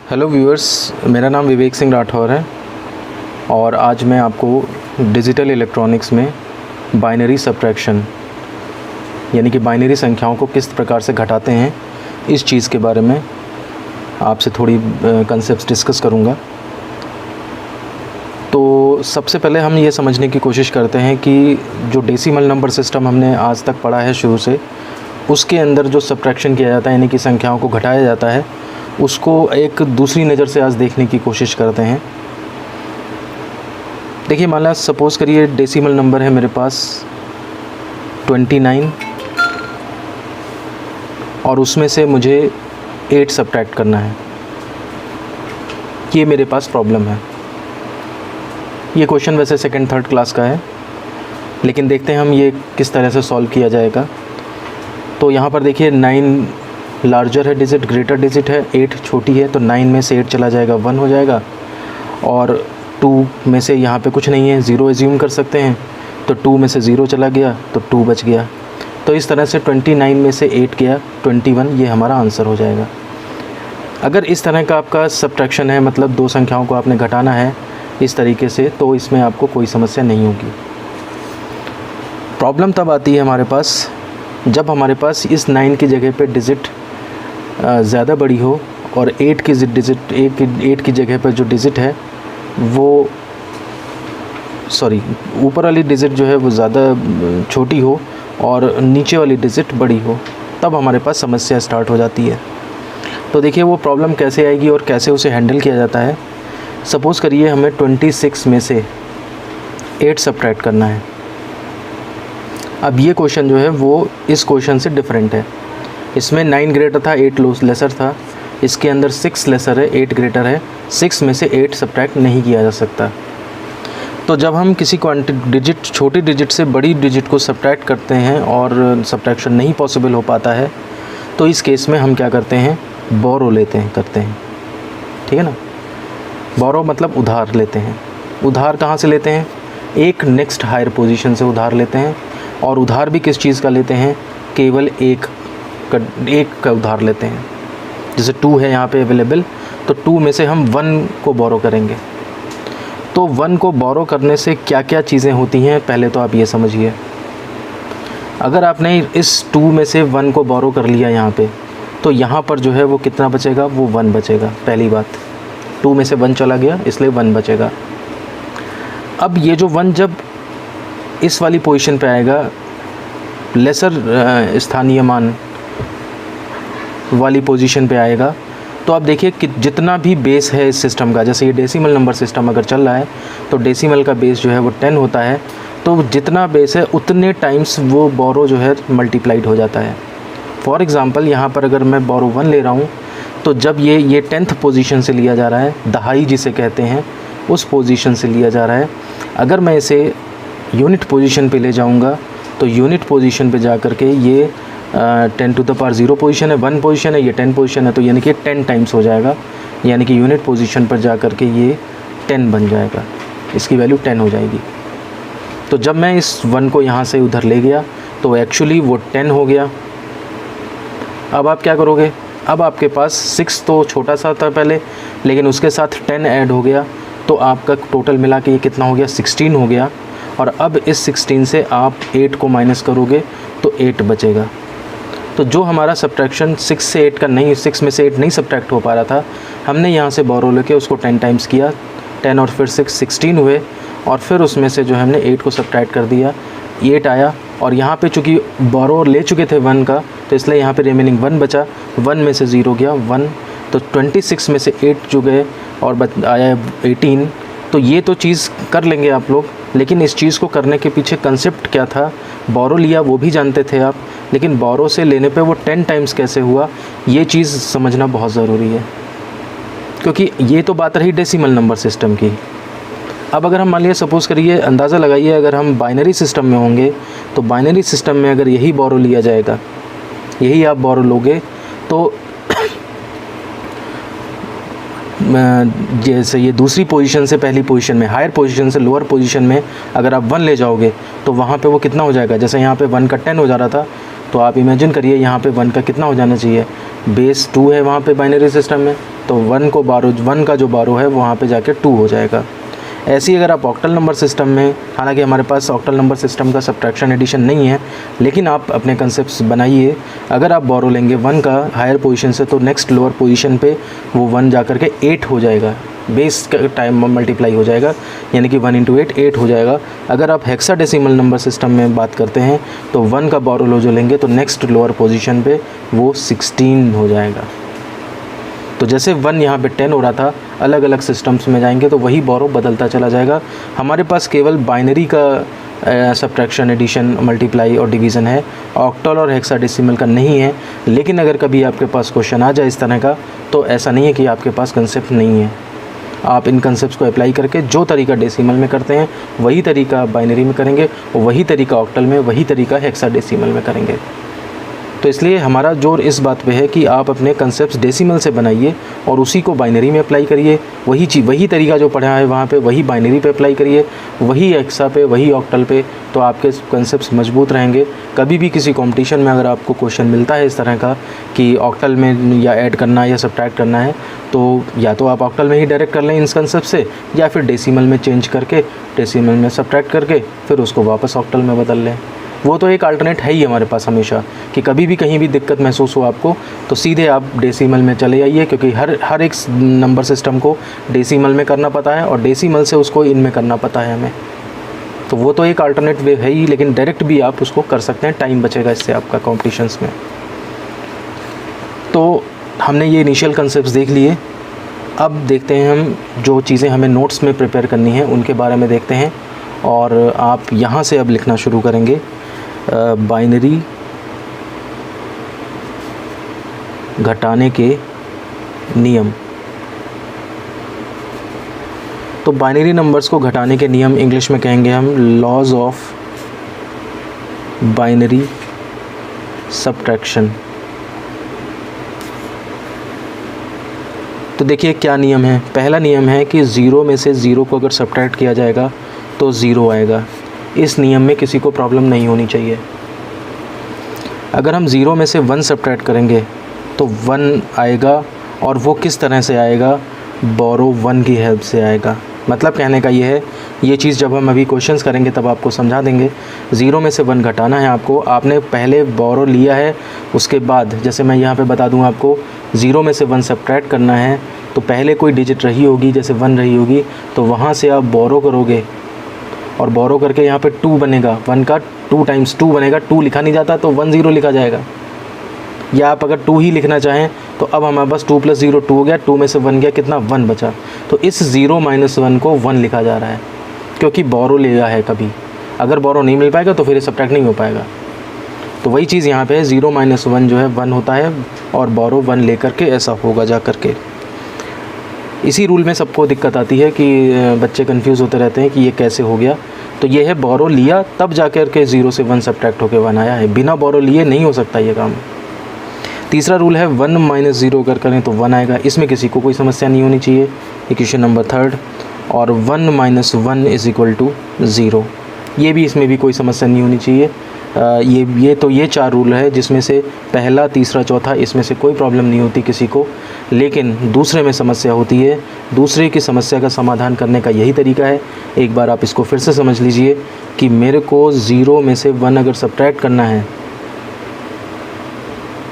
Hello viewers, मेरा नाम विवेक सिंह राठौर है और आज मैं आपको डिजिटल इलेक्ट्रॉनिक्स में बाइनरी सब्ट्रैक्शन यानी कि बाइनरी संख्याओं को किस प्रकार से घटाते हैं इस चीज़ के बारे में आपसे थोड़ी कंसेप्ट्स डिस्कस करूंगा। तो सबसे पहले हम ये समझने की कोशिश करते हैं कि जो डेसिमल नंबर सिस्टम हमने आज तक पढ़ा है शुरू से, उसके अंदर जो सब्ट्रैक्शन किया जाता है यानी कि संख्याओं को घटाया जाता है, उसको एक दूसरी नज़र से आज देखने की कोशिश करते हैं। देखिए, मान लो सपोज़ करिए डेसिमल नंबर है मेरे पास 29 और उसमें से मुझे 8 सब्ट्रैक्ट करना है। ये मेरे पास प्रॉब्लम है। ये क्वेश्चन वैसे सेकंड थर्ड क्लास का है, लेकिन देखते हैं हम ये किस तरह से सॉल्व किया जाएगा। तो यहाँ पर देखिए 9 लार्जर है डिजिट, ग्रेटर डिजिट है, 8 छोटी है, तो 9 में से 8 चला जाएगा 1 हो जाएगा और 2 में से यहाँ पे कुछ नहीं है, 0 एज्यूम कर सकते हैं, तो 2 में से 0 चला गया तो 2 बच गया। तो इस तरह से 29 में से 8 गया 21, ये हमारा आंसर हो जाएगा। अगर इस तरह का आपका सब्ट्रैक्शन है, मतलब दो संख्याओं को आपने घटाना है इस तरीके से, तो इसमें आपको कोई समस्या नहीं होगी। प्रॉब्लम तब आती है हमारे पास जब हमारे पास इस 9 की जगह पे डिजिट ज़्यादा बड़ी हो और 8 की जगह पर जो डिजिट है वो ऊपर वाली डिजिट जो है वो ज़्यादा छोटी हो और नीचे वाली डिजिट बड़ी हो, तब हमारे पास समस्या स्टार्ट हो जाती है। तो देखिए वो प्रॉब्लम कैसे आएगी और कैसे उसे हैंडल किया जाता है। सपोज़ करिए हमें 26 में से 8 सब्ट्रैक्ट करना है। अब ये क्वेश्चन जो है वो इस क्वेश्चन से डिफरेंट है। इसमें 9 ग्रेटर था, 8 लेसर था। इसके अंदर 6 लेसर है, 8 ग्रेटर है। 6 में से 8 सब्ट्रैक्ट नहीं किया जा सकता। तो जब हम किसी डिजिट, छोटी डिजिट से बड़ी डिजिट को सब्ट्रैक्ट करते हैं और सब्ट्रैक्शन नहीं पॉसिबल हो पाता है, तो इस केस में हम क्या करते हैं, बोरो करते हैं। ठीक है ना। बोरो मतलब उधार लेते हैं। उधार कहाँ से लेते हैं? एक नेक्स्ट हायर पोजीशन से उधार लेते हैं। और उधार भी किस चीज़ का लेते हैं? केवल एक का उधार लेते हैं। जैसे 2 है यहाँ पे अवेलेबल, तो 2 में से हम 1 को बोरो करेंगे। तो 1 को बोरो करने से क्या क्या चीज़ें होती हैं, पहले तो आप ये समझिए। अगर आपने इस 2 में से 1 को बोरो कर लिया यहाँ पे, तो यहाँ पर जो है वो कितना बचेगा? वो 1 बचेगा। पहली बात, 2 में से 1 चला गया, इसलिए 1 बचेगा। अब ये जो 1 जब इस वाली पोजीशन पे आएगा, लेसर स्थानीय मान वाली पोजीशन पे आएगा, तो आप देखिए कि जितना भी बेस है इस सिस्टम का, जैसे ये डेसिमल नंबर सिस्टम अगर चल रहा है तो डेसिमल का बेस जो है वो 10 होता है। तो जितना बेस है उतने टाइम्स वो बोरो जो है मल्टीप्लाइड हो जाता है। फॉर एग्ज़ाम्पल यहाँ पर अगर मैं बोरो 1 ले रहा हूँ, तो जब ये 10th पोजीशन से लिया जा रहा है, दहाई जिसे कहते हैं, उस पोजीशन से लिया जा रहा है। अगर मैं इसे यूनिट पोजीशन पे ले जाऊंगा, तो यूनिट पोजीशन पे जा कर के ये 10 टू द पावर 0 पोजीशन है, 1 पोजीशन है, ये 10 पोजीशन है, तो यानी कि 10 टाइम्स हो जाएगा। यानी कि यूनिट पोजीशन पर जा कर के ये 10 बन जाएगा, इसकी वैल्यू 10 हो जाएगी। तो जब मैं इस 1 को यहाँ से उधर ले गया तो एक्चुअली वो 10 हो गया। अब आप क्या करोगे? अब आपके पास 6 तो छोटा सा था पहले, लेकिन उसके साथ 10 ऐड हो गया, तो आपका टोटल मिला के ये कितना हो गया? 16 हो गया। और अब इस 16 से आप 8 को माइनस करोगे तो 8 बचेगा। तो जो हमारा सब्ट्रैक्शन 6 से 8 का नहीं, 6 में से 8 नहीं सब्ट्रैक्ट हो पा रहा था, हमने यहाँ से बोरो लेके उसको 10 टाइम्स किया, 10 और फिर 6 16 हुए, और फिर उसमें से जो हमने 8 को सब्ट्रैक्ट कर दिया, 8 आया। और यहाँ पे चूँकि बोरो ले चुके थे 1 का, तो इसलिए यहाँ पे रिमेनिंग 1 बचा। 1 में से 0 गया 1, तो 26 में से 8 जो गए और आया 18। तो ये तो चीज़ कर लेंगे आप लोग, लेकिन इस चीज़ को करने के पीछे कंसेप्ट क्या था? बोरो लिया वो भी जानते थे आप, लेकिन बोरो से लेने पे वो 10 टाइम्स कैसे हुआ, ये चीज़ समझना बहुत ज़रूरी है, क्योंकि ये तो बात रही डेसिमल नंबर सिस्टम की। अब अगर हम मान लिया, सपोज़ करिए, अंदाज़ा लगाइए, अगर हम बाइनरी सिस्टम में होंगे, तो बाइनरी सिस्टम में अगर यही बोरो लिया जाएगा, यही आप बोरो लोगे, तो जैसे ये दूसरी पोजीशन से पहली पोजीशन में, हायर पोजीशन से लोअर पोजीशन में अगर आप 1 ले जाओगे, तो वहाँ पे वो कितना हो जाएगा? जैसे यहाँ पे 1 का 10 हो जा रहा था, तो आप इमेजिन करिए यहाँ पे 1 का कितना हो जाना चाहिए? बेस 2 है वहाँ पे बाइनरी सिस्टम में, तो 1 का जो बारो है वो वहाँ पे जाके 2 हो जाएगा। ऐसे ही अगर आप ऑक्टल नंबर सिस्टम में, हालांकि हमारे पास ऑक्टल नंबर सिस्टम का सब्ट्रैक्शन एडिशन नहीं है, लेकिन आप अपने कंसेप्ट्स बनाइए। अगर आप बोरो लेंगे 1 का हायर पोजीशन से तो नेक्स्ट लोअर पोजीशन पे वो 1 जा कर के 8 हो जाएगा, बेस का टाइम मल्टीप्लाई हो जाएगा, यानी कि 1 × 8 हो जाएगा। अगर आप हेक्साडेसिमल नंबर सिस्टम में बात करते हैं तो 1 का बोरो लो जो लेंगे तो नेक्स्ट लोअर पोजीशन पे वो 16 हो जाएगा। तो जैसे 1 यहाँ पे 10 हो रहा था, अलग अलग सिस्टम्स में जाएंगे तो वही बोरो बदलता चला जाएगा। हमारे पास केवल बाइनरी का सब्ट्रैक्शन, एडिशन, मल्टीप्लाई और डिवीज़न है, ऑक्टल और हेक्साडेसिमल का नहीं है। लेकिन अगर कभी आपके पास क्वेश्चन आ जाए इस तरह का, तो ऐसा नहीं है कि आपके पास कंसेप्ट नहीं है। आप इन कंसेप्ट्स को अप्लाई करके जो तरीका डेसिमल में करते हैं वही तरीका बाइनरी में करेंगे, और वही तरीका ऑक्टल में, वही तरीका हेक्साडेसिमल में करेंगे। तो इसलिए हमारा जोर इस बात पे है कि आप अपने कंसेप्ट्स डेसिमल से बनाइए और उसी को बाइनरी में अप्लाई करिए। वही तरीका जो पढ़ा है वहाँ पे वही बाइनरी पे अप्लाई करिए, वही हेक्सा पे, वही ऑक्टल पे, तो आपके कंसेप्ट्स मजबूत रहेंगे। कभी भी किसी कंपटीशन में अगर आपको क्वेश्चन मिलता है इस तरह का कि ऑक्टल में या ऐड करना है या सब्ट्रैक्ट करना है, तो या तो आप ऑक्टल में ही डायरेक्ट कर लें इन कंसेप्ट से, या फिर डेसिमल में चेंज करके, डेसिमल में सब्ट्रैक्ट करके फिर उसको वापस ऑक्टल में बदल लें। वो तो एक अल्टरनेट है ही हमारे पास हमेशा, कि कभी भी कहीं भी दिक्कत महसूस हो आपको तो सीधे आप डेसिमल में चले जाइए, क्योंकि हर एक नंबर सिस्टम को डेसिमल में करना पता है और डेसिमल से उसको इनमें करना पता है हमें। तो वो तो एक अल्टरनेट वे है ही, लेकिन डायरेक्ट भी आप उसको कर सकते हैं, टाइम बचेगा इससे आपका कॉम्पिटिशन्स में। तो हमने ये इनिशियल कंसेप्ट देख लिए। अब देखते हैं हम जो चीज़ें हमें नोट्स में प्रिपेयर करनी है उनके बारे में देखते हैं, और आप यहाँ से अब लिखना शुरू करेंगे बाइनरी घटाने के नियम। तो बाइनरी नंबर्स को घटाने के नियम इंग्लिश में कहेंगे हम लॉज ऑफ बाइनरी सब्ट्रैक्शन। तो देखिए क्या नियम है। पहला नियम है कि 0 में से 0 को अगर सब्ट्रैक्ट किया जाएगा तो 0 आएगा। इस नियम में किसी को प्रॉब्लम नहीं होनी चाहिए। अगर हम 0 में से 1 सब्ट्रैक्ट करेंगे तो 1 आएगा, और वो किस तरह से आएगा, बोरो 1 की हेल्प से आएगा। मतलब कहने का ये है, ये चीज़ जब हम अभी क्वेश्चंस करेंगे तब आपको समझा देंगे। 0 में से 1 घटाना है आपको, आपने पहले बोरो लिया है, उसके बाद जैसे मैं यहाँ पे बता दूँ आपको, 0 में से 1 सब्ट्रैक्ट करना है तो पहले कोई डिजिट रही होगी, जैसे 1 रही होगी, तो वहाँ से आप बोरो करोगे, और बोरो करके यहाँ पे 2 बनेगा, 1 का 2 × 2 बनेगा। 2 लिखा नहीं जाता तो 1 0 लिखा जाएगा, या आप अगर 2 ही लिखना चाहें तो अब हमारे पास 2 + 0 2 हो गया, 2 में से 1 गया, कितना 1 बचा। तो इस 0 - 1 को 1 लिखा जा रहा है, क्योंकि बोरो लिया है कभी। अगर बोरो नहीं मिल पाएगा तो फिर ये सब्ट्रैक्ट नहीं हो पाएगा। तो वही चीज़ यहाँ पे है, 0 - 1 जो है 1 होता है, और बोरो 1 लेकर के ऐसा होगा जा करके। इसी रूल में सबको दिक्कत आती है कि बच्चे कंफ्यूज होते रहते हैं कि ये कैसे हो गया। तो ये है बोरो लिया तब जाकर के 0 से 1 सब्ट्रैक्ट होकर 1 आया है, बिना बोरो लिए नहीं हो सकता ये काम। तीसरा रूल है 1 - 0 अगर करें तो 1 आएगा, इसमें किसी को कोई समस्या नहीं होनी चाहिए। इक्वेशन नंबर 3, और 1 - 1 = 0, ये भी, इसमें भी कोई समस्या नहीं होनी चाहिए। ये 4 रूल है, जिसमें से पहला, तीसरा, चौथा इसमें से कोई प्रॉब्लम नहीं होती किसी को, लेकिन दूसरे में समस्या होती है। दूसरे की समस्या का समाधान करने का यही तरीका है। एक बार आप इसको फिर से समझ लीजिए कि मेरे को 0 में से 1 अगर सब्ट्रैक्ट करना है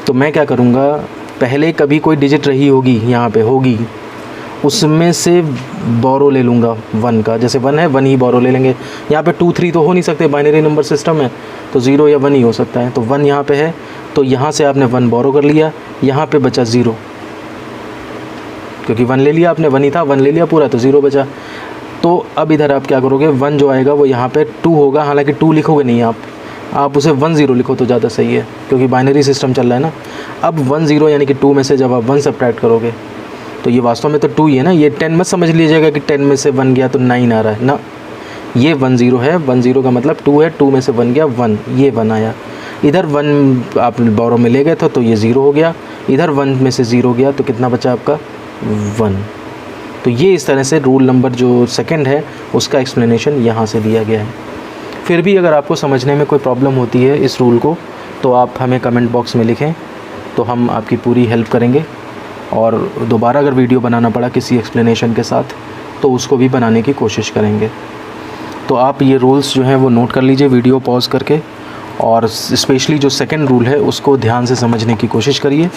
तो मैं क्या करूँगा, पहले कभी कोई डिजिट रही होगी, यहाँ पे होगी, उसमें से बोरो ले लूँगा 1 का। जैसे 1 है, 1 ही बोरो ले लेंगे। यहाँ पे 2 3 तो हो नहीं सकते, बाइनरी नंबर सिस्टम है, तो 0 या 1 ही हो सकता है। तो 1 यहाँ पे है, तो यहाँ से आपने 1 बोरो कर लिया, यहाँ पे बचा 0, क्योंकि 1 ले लिया आपने, 1 ही था, 1 ले लिया पूरा, तो 0 बचा। तो अब इधर आप क्या करोगे, 1 जो आएगा वो यहाँ पे 2 होगा, हालांकि 2 लिखोगे नहीं आप उसे 1 0 लिखो तो ज़्यादा सही है, क्योंकि बाइनरी सिस्टम चल रहा है ना। अब 1 0 यानी कि 2 में से जब आप 1 सब्ट्रैक्ट करोगे तो ये वास्तव में तो 2 ही है ना, ये 10 मत समझ लीजिएगा कि 10 में से 1 गया तो 9 आ रहा है ना, ये 1 0 है। 1 0 का मतलब 2 है, 2 में से 1 गया 1, ये 1 आया। इधर 1 आप बोरो में ले गए थे तो ये 0 हो गया, इधर 1 में से 0 गया तो कितना बचा आपका 1। तो ये इस तरह से रूल नंबर जो सेकंड है उसका एक्सप्लेनेशन यहाँ से दिया गया है। फिर भी अगर आपको समझने में कोई प्रॉब्लम होती है इस रूल को, तो आप हमें कमेंट बॉक्स में लिखें, तो हम आपकी पूरी हेल्प करेंगे। और दोबारा अगर वीडियो बनाना पड़ा किसी एक्सप्लेनेशन के साथ तो उसको भी बनाने की कोशिश करेंगे। तो आप ये रूल्स जो हैं वो नोट कर लीजिए वीडियो पॉज करके, और स्पेशली जो सेकंड रूल है उसको ध्यान से समझने की कोशिश करिए।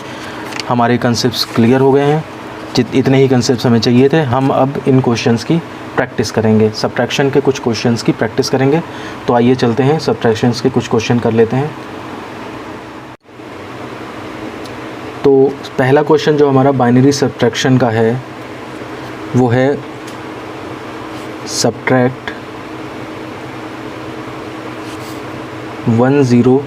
हमारे कंसेप्ट्स क्लियर हो गए हैं, इतने ही कंसेप्ट्स हमें चाहिए थे। हम अब इन क्वेश्चंस की प्रैक्टिस करेंगे, सब्ट्रैक्शन के कुछ क्वेश्चंस की प्रैक्टिस करेंगे। तो आइए चलते हैं सब्ट्रैक्शंस के कुछ क्वेश्चन कर लेते हैं। तो पहला क्वेश्चन जो हमारा बाइनरी सब्ट्रैक्शन का है वो है सब्ट्रैक्ट 1011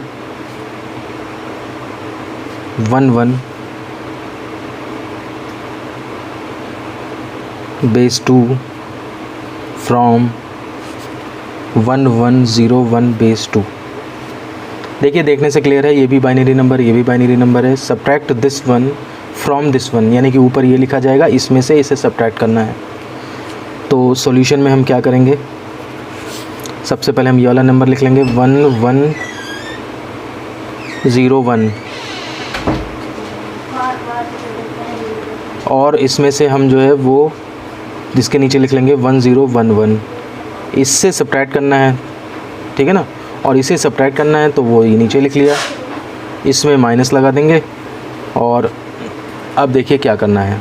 base 2 from 1101 base 2। देखिए देखने से क्लियर है, ये भी बाइनरी नंबर, ये भी बाइनरी नंबर है। Subtract this one from this one, यानी कि ऊपर ये लिखा जाएगा, इसमें से इसे सब्ट्रैक्ट करना है। तो सॉल्यूशन में हम क्या करेंगे, सबसे पहले हम ये वाला नंबर लिख लेंगे 1101, और इसमें से हम जो है वो जिसके नीचे लिख लेंगे 1011। इससे सब्ट्रैक्ट करना है, ठीक है ना, और इसे सब्ट्रैक्ट करना है तो वो ये नीचे लिख लिया, इसमें माइनस लगा देंगे। और अब देखिए क्या करना है,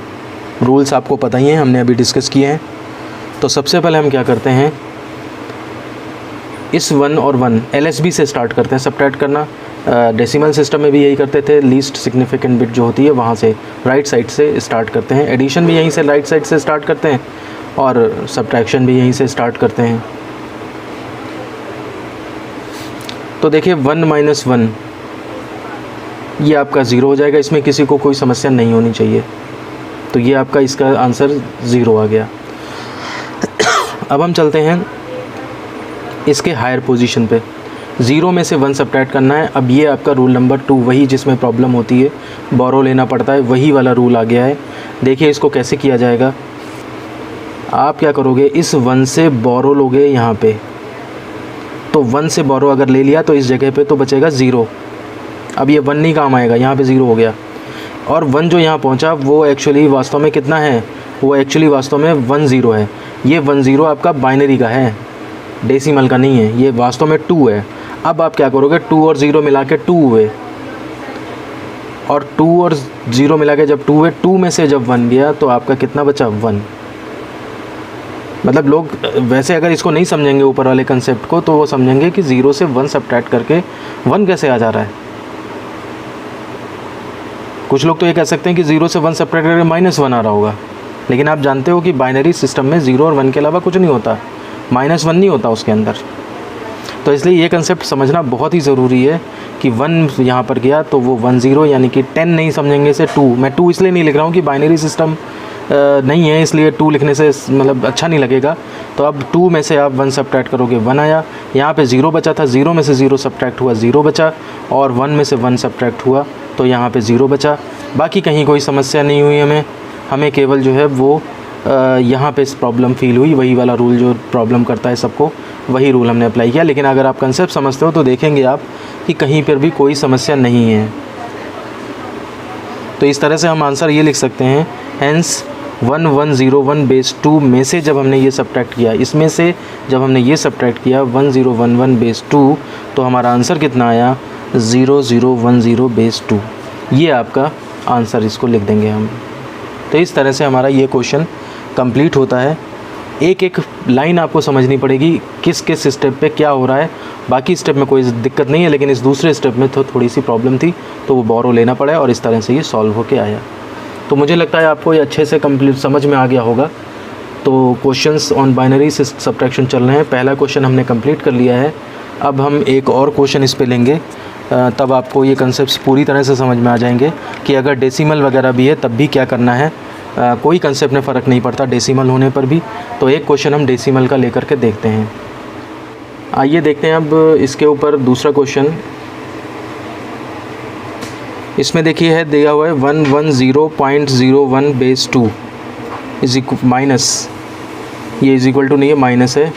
रूल्स आपको पता ही हैं, हमने अभी डिस्कस किए हैं। तो सबसे पहले हम क्या करते हैं, इस 1 और 1 LSB से स्टार्ट करते हैं सब्ट्रैक्ट करना। डेसिमल सिस्टम में भी यही करते थे, लीस्ट सिग्निफिकेंट बिट जो होती है वहाँ से राइट साइड से स्टार्ट करते हैं। एडिशन भी यहीं से राइट साइड से स्टार्ट करते हैं और सब्ट्रैक्शन भी यहीं से स्टार्ट करते हैं। तो देखिए 1 - 1 ये आपका 0 हो जाएगा, इसमें किसी को कोई समस्या नहीं होनी चाहिए। तो ये आपका इसका आंसर 0 आ गया। अब हम चलते हैं इसके हायर पोजीशन पे, 0 में से 1 सब्ट्रैक्ट करना है। अब ये आपका रूल नंबर 2, वही जिसमें प्रॉब्लम होती है, बोरो लेना पड़ता है, वही वाला रूल आ गया है। देखिए इसको कैसे किया जाएगा, आप क्या करोगे, इस 1 से बोरो लोगे यहाँ पे, तो 1 से बोरो अगर ले लिया तो इस जगह पे तो बचेगा 0। अब ये 1 नहीं काम आएगा, यहाँ पे 0 हो गया। और 1 जो यहाँ पहुँचा वो एक्चुअली वास्तव में कितना है, वो एक्चुअली वास्तव में 10 है। ये 10 आपका बाइनरी का है, डेसिमल का नहीं है, ये वास्तव में 2 है। अब आप क्या करोगे, 2 और 0 मिला के 2 हुए, और 2 और 0 मिला के जब 2 हुए, 2 में से जब 1 गया तो आपका कितना बचा, 1। मतलब लोग वैसे अगर इसको नहीं समझेंगे ऊपर वाले कंसेप्ट को, तो वो समझेंगे कि 0 से 1 सब्ट्रैक्ट करके 1 कैसे आ जा रहा है। कुछ लोग तो ये कह सकते हैं कि 0 से 1 सब्ट्रैक्ट करके -1 आ रहा होगा, लेकिन आप जानते हो कि बाइनरी सिस्टम में 0 और 1 के अलावा कुछ नहीं होता, -1 नहीं होता उसके अंदर। तो इसलिए ये कंसेप्ट समझना बहुत ही ज़रूरी है कि 1 यहाँ पर गया तो वो 10, यानी कि 10 नहीं समझेंगे इसे 2। मैं 2 इसलिए नहीं लिख रहा हूँ कि बाइनरी सिस्टम नहीं है, इसलिए 2 लिखने से मतलब अच्छा नहीं लगेगा। तो अब 2 में से आप 1 सब्ट्रैक्ट करोगे, 1 आया। यहाँ पे 0 बचा था, 0 में से 0 सब्ट्रैक्ट हुआ, 0 बचा, और 1 में से 1 सब्ट्रैक्ट हुआ तो यहाँ पे 0 बचा। बाकी कहीं कोई समस्या नहीं हुई हमें केवल जो है वो यहाँ पे प्रॉब्लम फील हुई। वही वाला रूल जो प्रॉब्लम करता है सबको, वही रूल हमने अप्लाई किया। लेकिन अगर आप कंसेप्ट समझते हो तो देखेंगे आप कि कहीं पर भी कोई समस्या नहीं है। तो इस तरह से हम आंसर ये लिख सकते हैं, हेंस 1101 बेस 2 में से जब हमने ये सब्ट्रैक्ट किया, इसमें से जब हमने ये सब्ट्रैक्ट किया 1011 बेस 2, तो हमारा आंसर कितना आया, 0010 बेस 2। ये आपका आंसर, इसको लिख देंगे हम। तो इस तरह से हमारा ये क्वेश्चन कंप्लीट होता है। एक एक लाइन आपको समझनी पड़ेगी, किस किस स्टेप पे क्या हो रहा है। बाकी स्टेप में कोई दिक्कत नहीं है, लेकिन इस दूसरे स्टेप में तो थोड़ी सी प्रॉब्लम थी, तो वो बोरो लेना पड़ा और इस तरह से ये सॉल्व होके आया। तो मुझे लगता है आपको ये अच्छे से कंप्लीट समझ में आ गया होगा। तो क्वेश्चंस ऑन बाइनरी सब्ट्रैक्शन चल रहे हैं। पहला क्वेश्चन हमने कंप्लीट कर लिया है। अब हम एक और क्वेश्चन इस पे लेंगे, तब आपको ये कंसेप्ट्स पूरी तरह से समझ में आ जाएंगे कि अगर डेसिमल वगैरह भी है तब भी क्या करना है। कोई कंसेप्ट में फ़र्क नहीं पड़ता डेसिमल होने पर भी। तो एक क्वेश्चन हम डेसिमल का लेकर के देखते हैं। आइए देखते हैं अब इसके ऊपर दूसरा क्वेश्चन। इसमें देखिए है दिया हुआ है 110.01 बेस 2 इज माइनस, ये इज इक्वल टू नहीं है, माइनस है,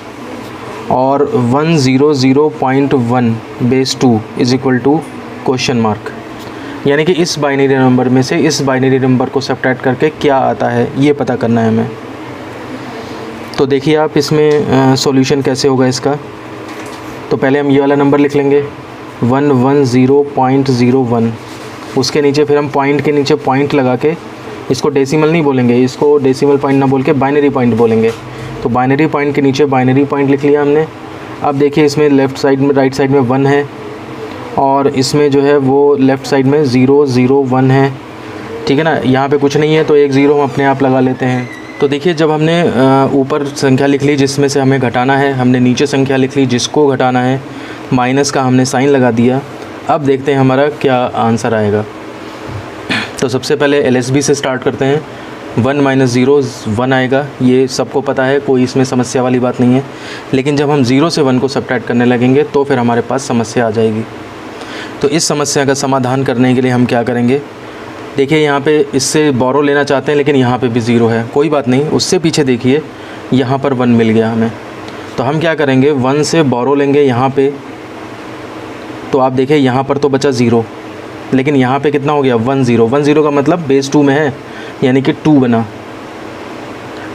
और 100.1 base 2 is equal to question mark. यानी कि इस बाइनरी नंबर में से इस बाइनरी नंबर को सब्ट्रैक्ट करके क्या आता है ये पता करना है हमें। तो देखिए आप इसमें सॉल्यूशन कैसे होगा इसका। तो पहले हम ये वाला नंबर लिख लेंगे 110.01, उसके नीचे फिर हम पॉइंट के नीचे पॉइंट लगा के, इसको डेसिमल नहीं बोलेंगे, इसको डेसिमल पॉइंट ना बोल के बाइनरी पॉइंट बोलेंगे। तो बाइनरी पॉइंट के नीचे बाइनरी पॉइंट लिख लिया हमने। अब देखिए इसमें लेफ़्ट साइड में राइट साइड में 1 है और इसमें जो है वो लेफ़्ट साइड में 0 0 1 है, ठीक है ना। यहाँ पे कुछ नहीं है तो एक 0 हम अपने आप लगा लेते हैं। तो देखिए जब हमने ऊपर संख्या लिख ली जिसमें से हमें घटाना है, हमने नीचे संख्या लिख ली जिसको घटाना है, माइनस का हमने साइन लगा दिया। अब देखते हैं हमारा क्या आंसर आएगा। तो सबसे पहले LSB से स्टार्ट करते हैं। 1 - 0 1 आएगा, ये सबको पता है, कोई इसमें समस्या वाली बात नहीं है। लेकिन जब हम 0 से 1 को सब्ट्रैक्ट करने लगेंगे तो फिर हमारे पास समस्या आ जाएगी। तो इस समस्या का समाधान करने के लिए हम क्या करेंगे, देखिए यहाँ पे इससे बोरो लेना चाहते हैं लेकिन यहाँ पे भी 0 है, कोई बात नहीं, उससे पीछे देखिए यहाँ पर 1 मिल गया हमें। तो हम क्या करेंगे 1 से बोरो लेंगे यहाँ पे। तो आप देखिए यहाँ पर तो बचा 0, लेकिन यहाँ पे कितना हो गया 1 0। 1 0 का मतलब बेस 2 में है, यानी कि 2 बना।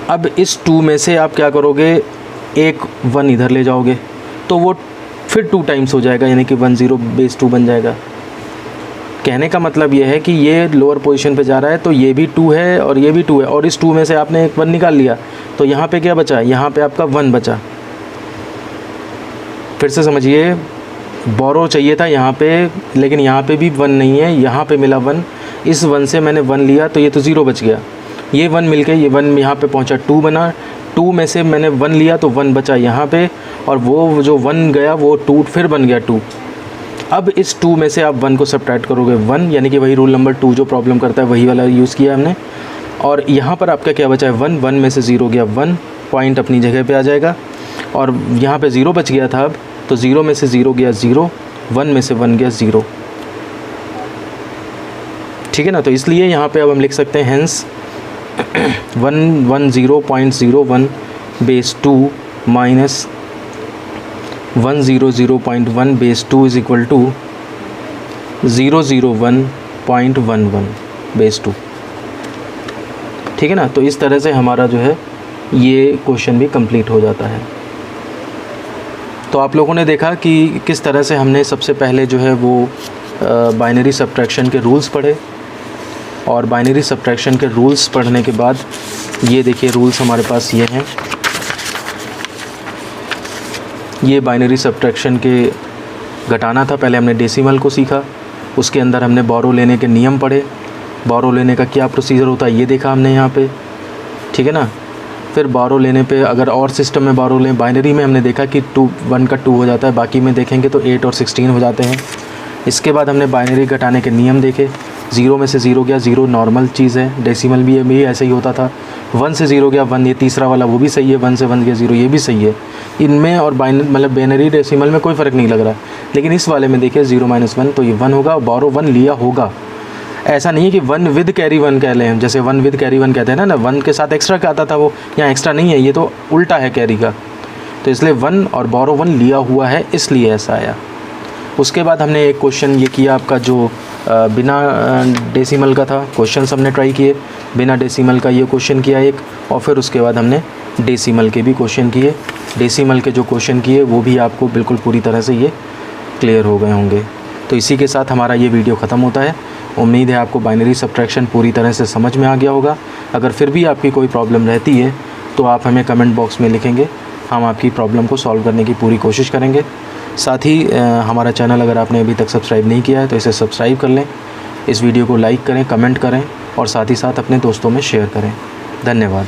अब इस 2 में से आप क्या करोगे, एक 1 इधर ले जाओगे तो वो फिर 2 टाइम्स हो जाएगा, यानी कि 1 0 बेस 2 बन जाएगा। कहने का मतलब ये है कि ये लोअर पोजीशन पे जा रहा है तो ये भी 2 है और ये भी 2 है, और इस 2 में से आपने एक 1 निकाल लिया तो यहाँ पे क्या बचा, यहाँ पे आपका 1 बचा। फिर से समझिए, बोरो चाहिए था यहाँ पे, लेकिन यहाँ पे भी 1 नहीं है, यहाँ पे मिला 1, इस 1 से मैंने 1 लिया तो ये तो 0 बच गया। ये 1 मिल के ये 1 यहाँ पे पहुँचा, 2 बना, 2 में से मैंने 1 लिया तो 1 बचा यहाँ पे, और वो जो 1 गया वो 2 फिर बन गया 2। अब इस 2 में से आप 1 को सब्ट्रैक्ट करोगे 1, यानी कि वही रूल नंबर 2 जो प्रॉब्लम करता है वही वाला यूज़ किया हमने। और यहाँ पर आपका क्या बचा है 1, 1 में से 0 गया 1, पॉइंट अपनी जगह पे आ जाएगा, और यहाँ पे 0 बच गया था। अब तो 0 में से 0 गया 0, 1 में से 1 गया 0, ठीक है ना। तो इसलिए यहाँ पे अब हम लिख सकते हैं hence 110.01 base 2 minus 100.1 base 2 is equal to 001.11 base 2, ठीक है ना। तो इस तरह से हमारा जो है ये क्वेश्चन भी कंप्लीट हो जाता है। तो आप लोगों ने देखा कि किस तरह से हमने सबसे पहले जो है वो बाइनरी सब्ट्रैक्शन के रूल्स पढ़े, और बाइनरी सब्ट्रैक्शन के रूल्स पढ़ने के बाद ये देखिए रूल्स हमारे पास ये हैं। ये बाइनरी सब्ट्रैक्शन के घटाना था, पहले हमने डेसिमल को सीखा, उसके अंदर हमने बोरो लेने के नियम पढ़े, बोरो लेने का क्या प्रोसीजर होता है ये देखा हमने यहाँ पे, ठीक है ना। फिर बोरो लेने पे अगर और सिस्टम में बोरो लें, बाइनरी में हमने देखा कि 1 का 2 हो जाता है, बाकी में देखेंगे तो 8 और 16 हो जाते हैं। इसके बाद हमने बाइनरी घटाने के नियम देखे, 0 में से 0 गया 0, नॉर्मल चीज़ है, डेसिमल भी ऐसे ही होता था। 1 से 0 गया 1, ये तीसरा वाला वो भी सही है, 1 से 1 गया 0 ये भी सही है। इनमें और बाइनरी डेसिमल में कोई फ़र्क नहीं लग रहा, लेकिन इस वाले में देखिए 0 - 1 तो ये 1 होगा, और बोरो 1 लिया होगा। ऐसा नहीं है कि 1 विद कैरी 1 कह लें, जैसे 1 विद कैरी 1 कहते हैं ना 1 के साथ एक्स्ट्रा का आता था, वो यहाँ एक्स्ट्रा नहीं है, ये तो उल्टा है कैरी का। तो इसलिए 1 और बोरो 1 लिया हुआ है, इसलिए ऐसा आया। उसके बाद हमने एक क्वेश्चन ये किया आपका जो बिना डेसिमल का था, क्वेश्चन हमने ट्राई किए, बिना डेसिमल का ये क्वेश्चन किया एक, और फिर उसके बाद हमने डेसिमल के भी क्वेश्चन किए। डेसिमल के जो क्वेश्चन किए वो भी आपको बिल्कुल पूरी तरह से ये क्लियर हो गए होंगे। तो इसी के साथ हमारा ये वीडियो ख़त्म होता है। उम्मीद है आपको बाइनरी सब्ट्रैक्शन पूरी तरह से समझ में आ गया होगा। अगर फिर भी आपकी कोई प्रॉब्लम रहती है तो आप हमें कमेंट बॉक्स में लिखेंगे, हम आपकी प्रॉब्लम को सॉल्व करने की पूरी कोशिश करेंगे। साथ ही हमारा चैनल अगर आपने अभी तक सब्सक्राइब नहीं किया है तो इसे सब्सक्राइब कर लें, इस वीडियो को लाइक करें, कमेंट करें, और साथ ही साथ अपने दोस्तों में शेयर करें। धन्यवाद।